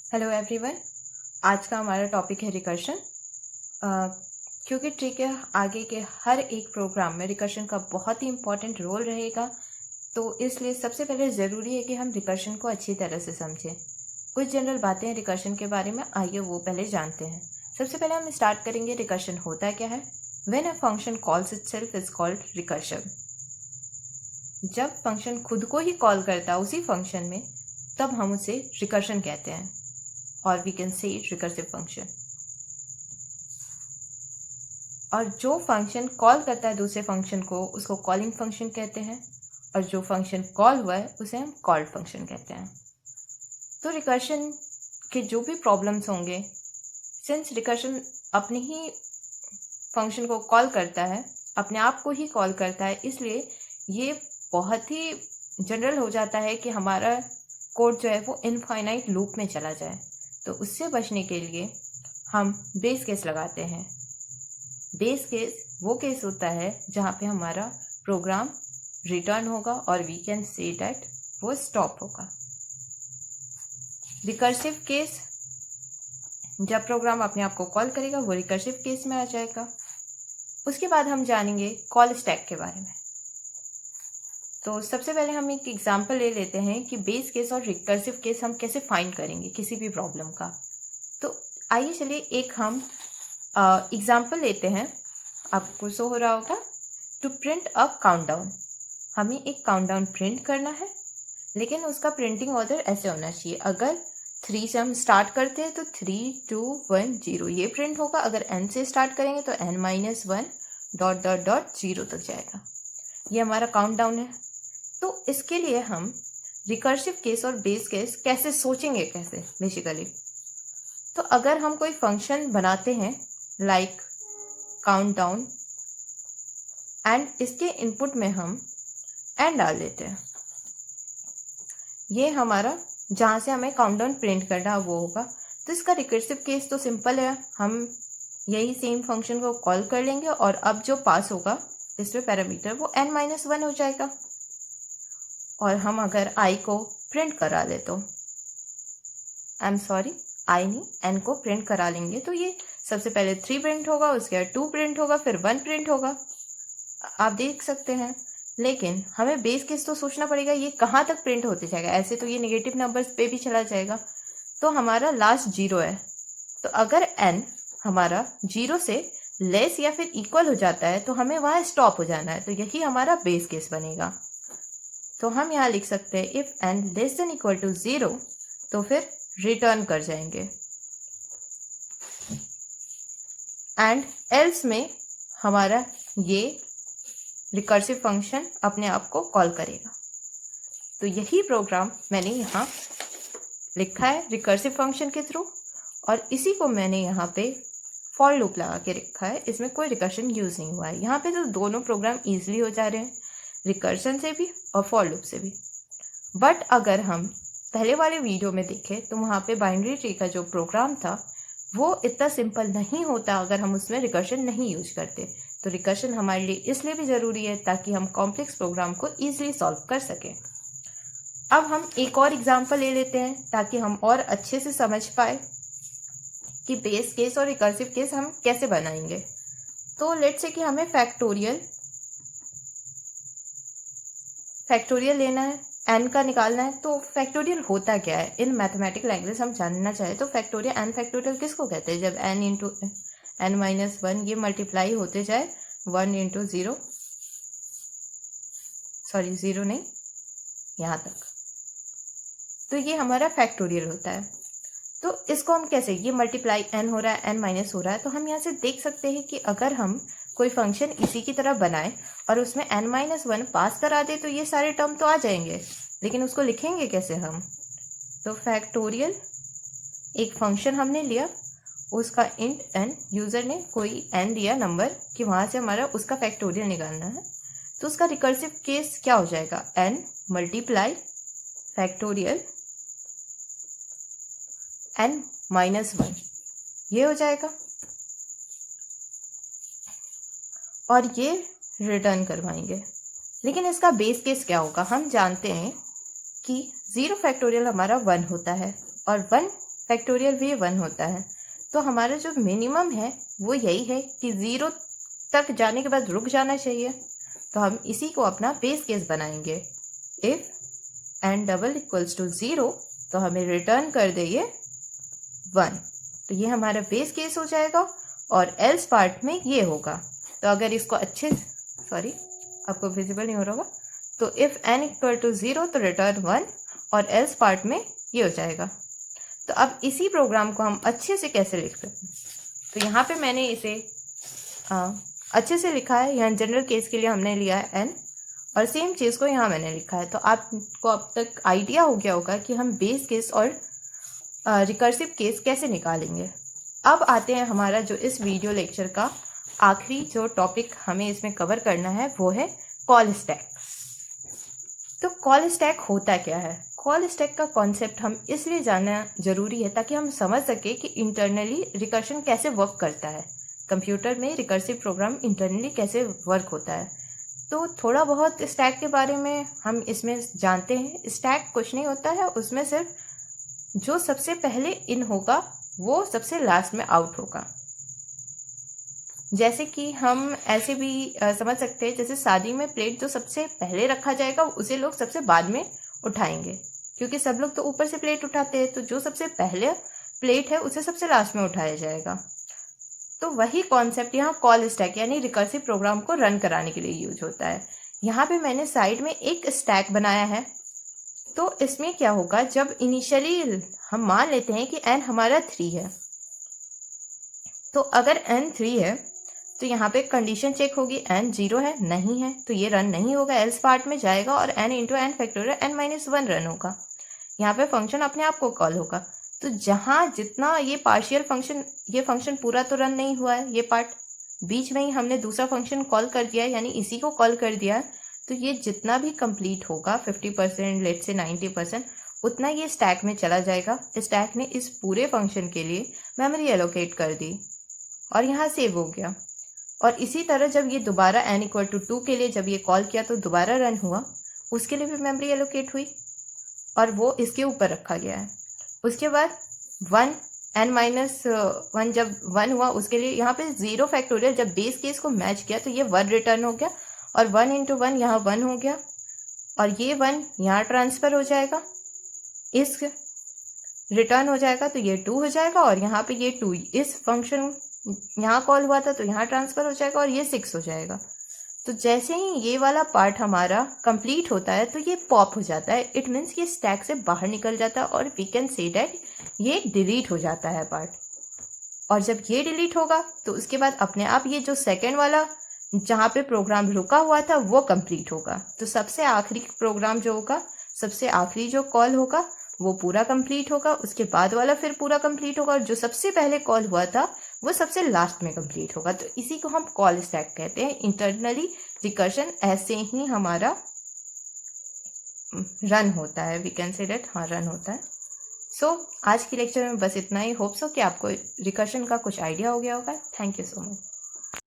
Hello everyone. आज का हमारा टॉपिक है रिकर्शन। क्योंकि ट्रिक है आगे के हर एक प्रोग्राम में रिकर्शन का बहुत ही इम्पोर्टेंट रोल रहेगा, तो इसलिए सबसे पहले ज़रूरी है कि हम रिकर्शन को अच्छी तरह से समझें। कुछ जनरल बातें हैं रिकर्शन के बारे में, आइए वो पहले जानते हैं। सबसे पहले हम स्टार्ट करेंगे रिकर्शन होता क्या है। When a function calls itself is called recursion. जब फंक्शन खुद को ही कॉल करता है उसी फंक्शन में, तब हम उसे रिकर्शन कहते हैं, और we can say recursive function. और जो फंक्शन कॉल करता है दूसरे फंक्शन को, उसको कॉलिंग फंक्शन कहते हैं, और जो फंक्शन कॉल हुआ है उसे हम कॉल्ड फंक्शन कहते हैं। तो रिकर्शन के जो भी प्रॉब्लम्स होंगे, सिंस रिकर्शन अपने ही फंक्शन को कॉल करता है, अपने आप को ही कॉल करता है, इसलिए ये बहुत ही जनरल हो जाता है कि हमारा कोड जो है वो इनफाइनाइट लूप में चला जाए। तो उससे बचने के लिए हम बेस केस लगाते हैं। बेस केस वो केस होता है जहाँ पे हमारा प्रोग्राम रिटर्न होगा और वी कैन से दैट वो स्टॉप होगा। रिकर्सिव केस, जब प्रोग्राम अपने आप को कॉल करेगा वो रिकर्सिव केस में आ जाएगा। उसके बाद हम जानेंगे कॉल स्टैक के बारे में। तो सबसे पहले हम एक एग्जांपल ले लेते हैं कि बेस केस और रिकर्सिव केस हम कैसे फाइंड करेंगे किसी भी प्रॉब्लम का। तो आइए चलिए एक हम एग्जांपल लेते हैं। आपको शो हो रहा होगा, टू प्रिंट अ काउंटडाउन। हमें एक काउंटडाउन प्रिंट करना है, लेकिन उसका प्रिंटिंग ऑर्डर ऐसे होना चाहिए। अगर 3 से हम स्टार्ट करते हैं तो 3, 2, 1, 0 ये प्रिंट होगा। अगर n से स्टार्ट करेंगे तो n-1 ... 0 तक जाएगा। ये हमारा काउंटडाउन है। तो इसके लिए हम रिकर्सिव केस और बेस केस कैसे सोचेंगे, कैसे बेसिकली। तो अगर हम कोई फंक्शन बनाते हैं लाइक काउंटडाउन, एंड इसके इनपुट में हम एन डाल देते हैं, ये हमारा जहाँ से हमें काउंटडाउन प्रिंट करना वो होगा। तो इसका रिकर्सिव केस तो सिंपल है, हम यही सेम फंक्शन को कॉल कर लेंगे और अब जो पास होगा इसमें पैरामीटर वो n-1 हो जाएगा। और हम अगर i को प्रिंट करा ले तो आई नहीं, n को प्रिंट करा लेंगे तो ये सबसे पहले 3 प्रिंट होगा, उसके बाद 2 प्रिंट होगा, फिर 1 प्रिंट होगा। आप देख सकते हैं। लेकिन हमें बेस केस तो सोचना पड़ेगा ये कहाँ तक प्रिंट होते जाएगा। ऐसे तो ये नेगेटिव नंबर्स पे भी चला जाएगा। तो हमारा लास्ट 0 है, तो अगर n हमारा 0 से लेस या फिर इक्वल हो जाता है तो हमें वहाँ स्टॉप हो जाना है। तो यही हमारा बेस केस बनेगा। तो हम यहाँ लिख सकते हैं if n less than equal to 0, तो फिर रिटर्न कर जाएंगे, एंड एल्स में हमारा ये रिकर्सिव फंक्शन अपने आप को कॉल करेगा। तो यही प्रोग्राम मैंने यहाँ लिखा है रिकर्सिव फंक्शन के थ्रू, और इसी को मैंने यहाँ पे फॉर लूप लगा के रखा है। इसमें कोई रिकर्शन यूज नहीं हुआ है। यहाँ पे तो दोनों प्रोग्राम इजीली हो जा रहे हैं, रिकर्शन से भी और फॉर लूप से भी। बट अगर हम पहले वाले वीडियो में देखें तो वहाँ पे बाइनरी ट्री का जो प्रोग्राम था वो इतना सिंपल नहीं होता अगर हम उसमें रिकर्शन नहीं यूज करते। तो रिकर्शन हमारे लिए इसलिए भी ज़रूरी है ताकि हम कॉम्प्लेक्स प्रोग्राम को ईजिली सॉल्व कर सकें। अब हम एक और एग्जांपल ले लेते हैं ताकि हम और अच्छे से समझ पाए कि बेस केस और रिकर्सिव केस हम कैसे बनाएंगे। तो लेट्स से कि हमें फैक्टोरियल लेना है, एन का निकालना है। तो फैक्टोरियल होता क्या है इन मैथमेटिक लैंग्वेज हम जानना चाहे तो फैक्टोरियल एन फैक्टोरियल किसको कहते हैं, जब n इंटू n-1 ये मल्टीप्लाई होते जाए 1 इंटू 0, सॉरी 0 नहीं, यहाँ तक। तो ये हमारा फैक्टोरियल होता है। तो इसको हम कैसे, ये मल्टीप्लाई n हो रहा है, n- हो रहा है, तो हम यहाँ से देख सकते हैं कि अगर हम कोई फंक्शन इसी की तरह बनाए और उसमें n-1 पास करा दे तो ये सारे टर्म तो आ जाएंगे, लेकिन उसको लिखेंगे कैसे हम। तो फैक्टोरियल एक फंक्शन हमने लिया, उसका इंट n, यूजर ने कोई n दिया नंबर कि वहां से हमारा उसका फैक्टोरियल निकालना है। तो उसका रिकर्सिव केस क्या हो जाएगा, n मल्टीप्लाई फैक्टोरियल n-1 ये हो जाएगा, और ये रिटर्न करवाएंगे। लेकिन इसका बेस केस क्या होगा, हम जानते हैं कि 0 फैक्टोरियल हमारा 1 होता है और 1 फैक्टोरियल भी 1 होता है। तो हमारा जो मिनिमम है वो यही है कि 0 तक जाने के बाद रुक जाना चाहिए। तो हम इसी को अपना बेस केस बनाएंगे। If n double equals to 0 तो हमें रिटर्न कर दे ये 1। तो ये हमारा बेस केस हो जाएगा और एल्स पार्ट में ये होगा। तो अगर इसको आपको विजिबल नहीं हो रहा होगा, तो इफ n इक्वल टू 0 तो रिटर्न 1 और एल्स पार्ट में ये हो जाएगा। तो अब इसी प्रोग्राम को हम अच्छे से कैसे लिख सकते हैं, तो यहाँ पे मैंने इसे अच्छे से लिखा है। यहाँ जनरल केस के लिए हमने लिया है n और सेम चीज़ को यहाँ मैंने लिखा है। तो आपको अब तक आइडिया हो गया होगा कि हम बेस केस और रिकर्सिव केस कैसे निकालेंगे। अब आते हैं हमारा जो इस वीडियो लेक्चर का आखिरी जो टॉपिक हमें इसमें कवर करना है वो है कॉल स्टैक। तो कॉल स्टैक होता क्या है? कॉल स्टैक का कॉन्सेप्ट हम इसलिए जानना जरूरी है ताकि हम समझ सके कि इंटरनली रिकर्शन कैसे वर्क करता है, कंप्यूटर में रिकर्सिव प्रोग्राम इंटरनली कैसे वर्क होता है। तो थोड़ा बहुत स्टैक के बारे में हम इसमें जानते हैं। स्टैक कुछ नहीं होता है, उसमें सिर्फ जो सबसे पहले इन होगा वो सबसे लास्ट में आउट होगा। जैसे कि हम ऐसे भी समझ सकते हैं, जैसे शादी में प्लेट जो सबसे पहले रखा जाएगा उसे लोग सबसे बाद में उठाएंगे, क्योंकि सब लोग तो ऊपर से प्लेट उठाते हैं। तो जो सबसे पहले प्लेट है उसे सबसे लास्ट में उठाया जाएगा। तो वही कॉन्सेप्ट यहाँ कॉल स्टैक यानी रिकर्सिव प्रोग्राम को रन कराने के लिए यूज होता है। यहाँ पे मैंने साइड में एक स्टैक बनाया है। तो इसमें क्या होगा, जब इनिशियली हम मान लेते हैं कि n हमारा 3 है, तो अगर n 3 है तो यहाँ पे कंडीशन चेक होगी, n 0 है नहीं है तो ये रन नहीं होगा, एल्स पार्ट में जाएगा और n into n factorial n-1 run होगा। यहाँ पे फंक्शन अपने आप को कॉल होगा। तो जहाँ जितना ये पार्शियल फंक्शन, ये फंक्शन पूरा तो रन नहीं हुआ है, ये पार्ट बीच में ही हमने दूसरा फंक्शन कॉल कर दिया है, यानी इसी को कॉल कर दिया है। तो ये जितना भी कंप्लीट होगा 50%, लेट से 90%, उतना ये स्टैक में चला जाएगा। स्टैक ने इस पूरे फंक्शन के लिए मेमोरी एलोकेट कर दी और यहाँ सेव हो गया। और इसी तरह जब ये दोबारा n इक्वल टू 2 के लिए जब ये कॉल किया तो दोबारा रन हुआ, उसके लिए भी मेमोरी एलोकेट हुई और वो इसके ऊपर रखा गया है। उसके बाद 1 n-1 जब 1 हुआ उसके लिए यहाँ पे 0 फैक्टोरियल जब बेस केस को मैच किया तो ये 1 रिटर्न हो गया और 1 इंटू 1 यहाँ 1 हो गया और ये 1 यहाँ ट्रांसफ़र हो जाएगा, इस रिटर्न हो जाएगा तो ये 2 हो जाएगा और यहाँ पे ये 2 इस फंक्शन यहाँ कॉल हुआ था तो यहाँ ट्रांसफ़र हो जाएगा और ये 6 हो जाएगा। तो जैसे ही ये वाला पार्ट हमारा कंप्लीट होता है तो ये पॉप हो जाता है। इट मीन्स ये स्टैक से बाहर निकल जाता है और वी कैन से दैट ये डिलीट हो जाता है पार्ट। और जब ये डिलीट होगा तो उसके बाद अपने आप ये जो सेकेंड वाला जहाँ पे प्रोग्राम रुका हुआ था वो कंप्लीट होगा। तो सबसे आखिरी प्रोग्राम जो होगा, सबसे आखिरी जो कॉल होगा वो पूरा कंप्लीट होगा, उसके बाद वाला फिर पूरा कंप्लीट होगा और जो सबसे पहले कॉल हुआ था वो सबसे लास्ट में कंप्लीट होगा। तो इसी को हम कॉल स्टैक कहते हैं। इंटरनली रिकर्शन ऐसे ही हमारा रन होता है, वी कैन से दैट, हाँ रन होता है। सो आज की लेक्चर में बस इतना ही। होप सो कि आपको रिकर्शन का कुछ आइडिया हो गया होगा। Thank you so much.